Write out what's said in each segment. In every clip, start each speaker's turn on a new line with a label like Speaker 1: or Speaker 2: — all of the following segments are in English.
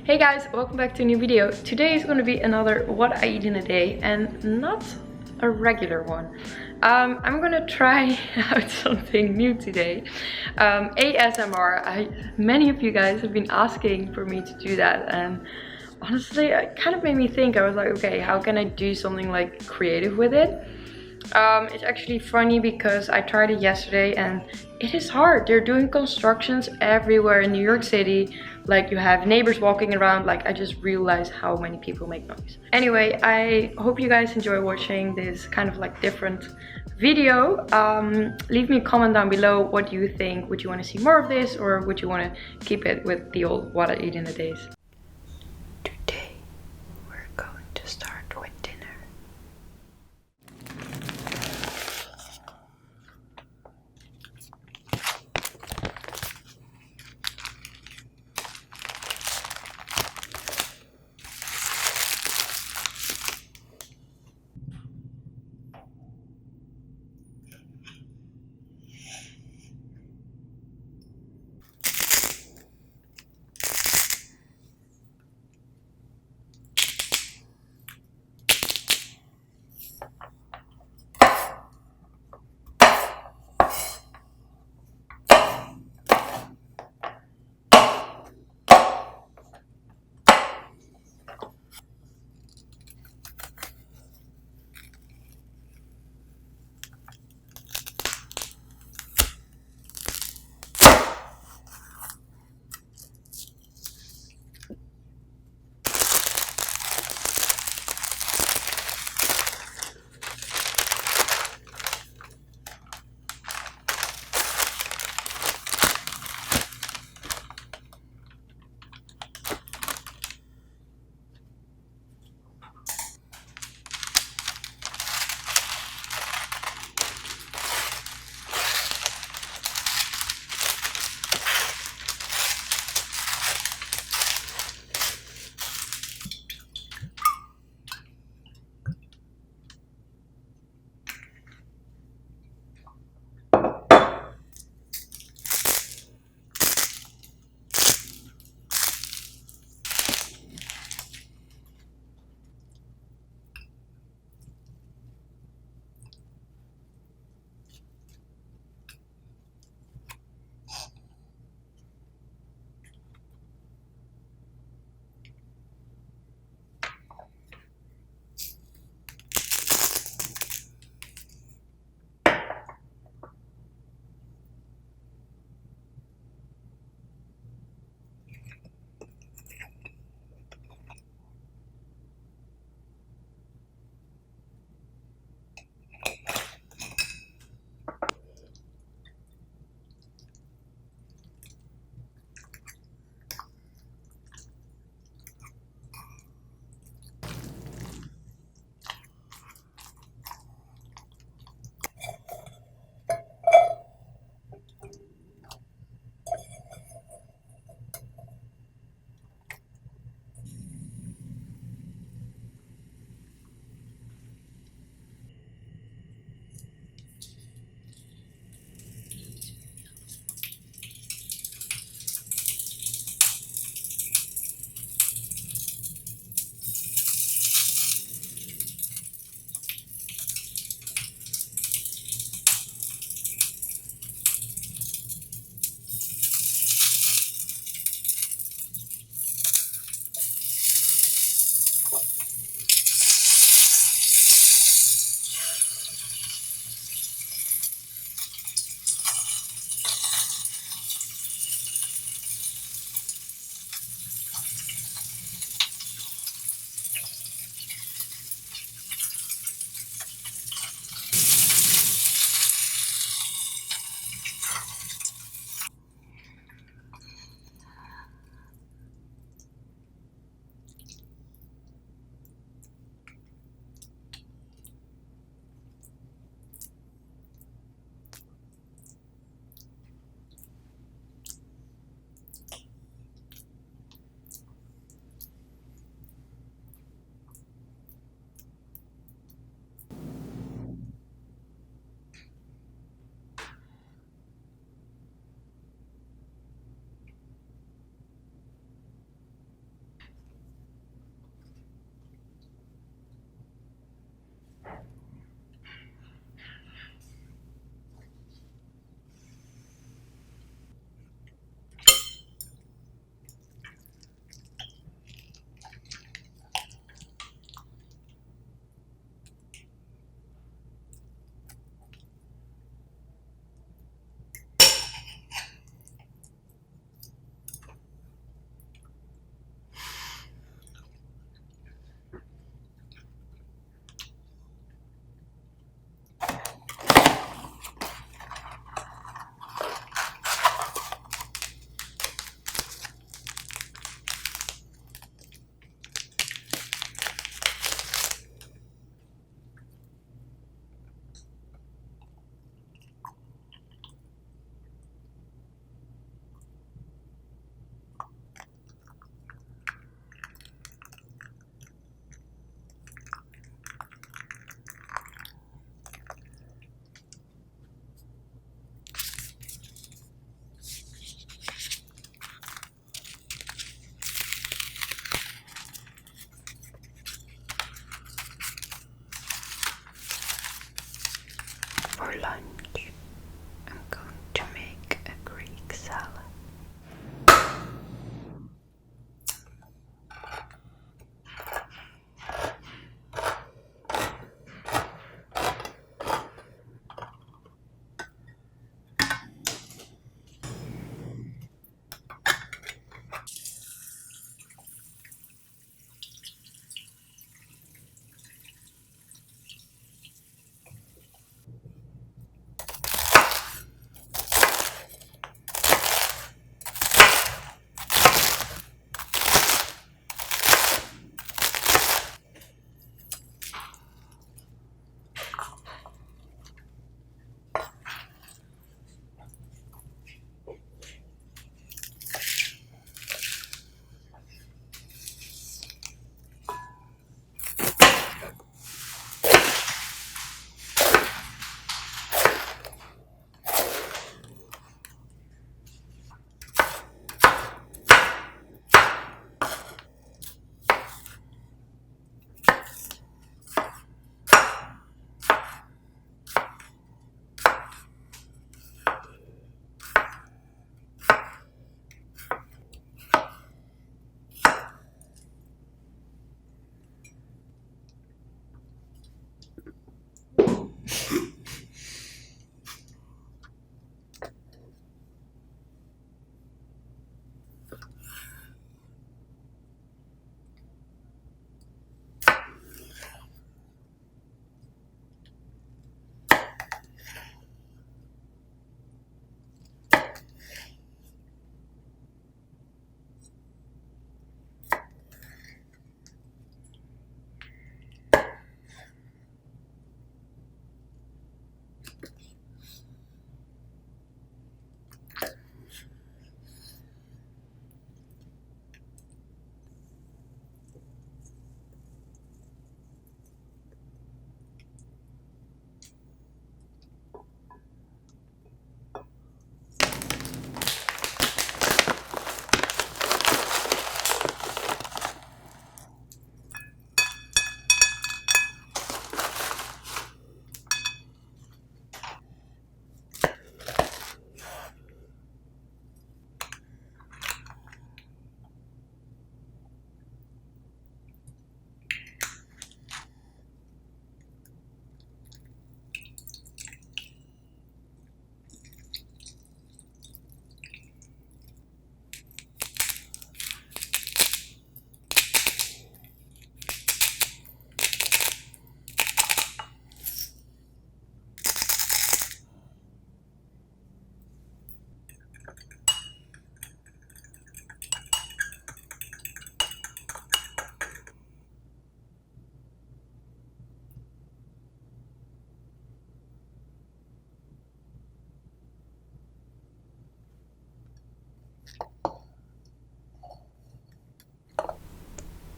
Speaker 1: Hey guys, welcome back to a new video. Today is going to be another what I eat in a day and not a regular one. I'm gonna try out something new today. ASMR. Many of you guys have been asking for me to do that, and honestly it kind of made me think. I was like, okay, how can I do something like creative with it? It's actually funny because I tried it yesterday and it is hard. They're doing constructions everywhere in New York City. Like, you have neighbors walking around. Like, I just realized how many people make noise. Anyway, I hope you guys enjoy watching this kind of like different video. Leave me a comment down below. What do you think? Would you want to see more of this, or would you want to keep it with the old what I eat in a days? Today we're going to start with dinner.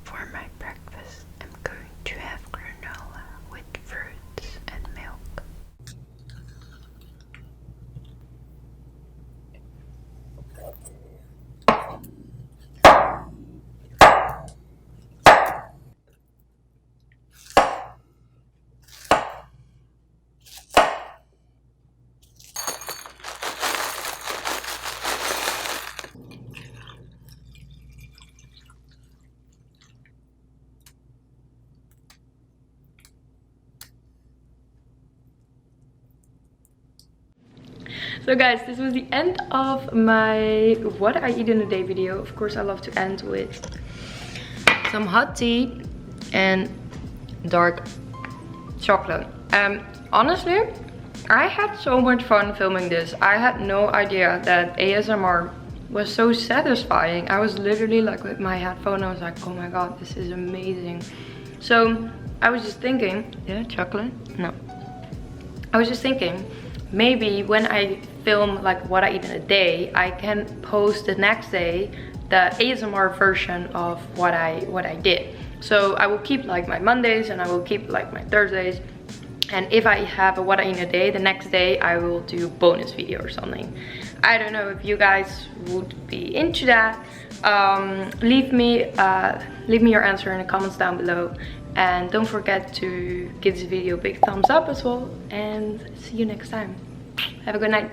Speaker 2: For my breakfast, I'm going to have granola with fruits and milk.
Speaker 1: So guys, this was the end of my what I eat in a day video. Of course, I love to end with some hot tea and dark chocolate. Honestly, I had so much fun filming this. I had no idea that ASMR was so satisfying. I was literally like with my headphone, I was like, oh my god, this is amazing. So I was just thinking, yeah, chocolate? No. I was just thinking, maybe when I film like what I eat in a day, I can post the next day the ASMR version of what I did. So I will keep like my Mondays and I will keep like my Thursdays. And if I have a what I eat in a day, the next day I will do a bonus video or something. I don't know if you guys would be into that. Leave me your answer in the comments down below. And don't forget to give this video a big thumbs up as well. And see you next time. Have a good night.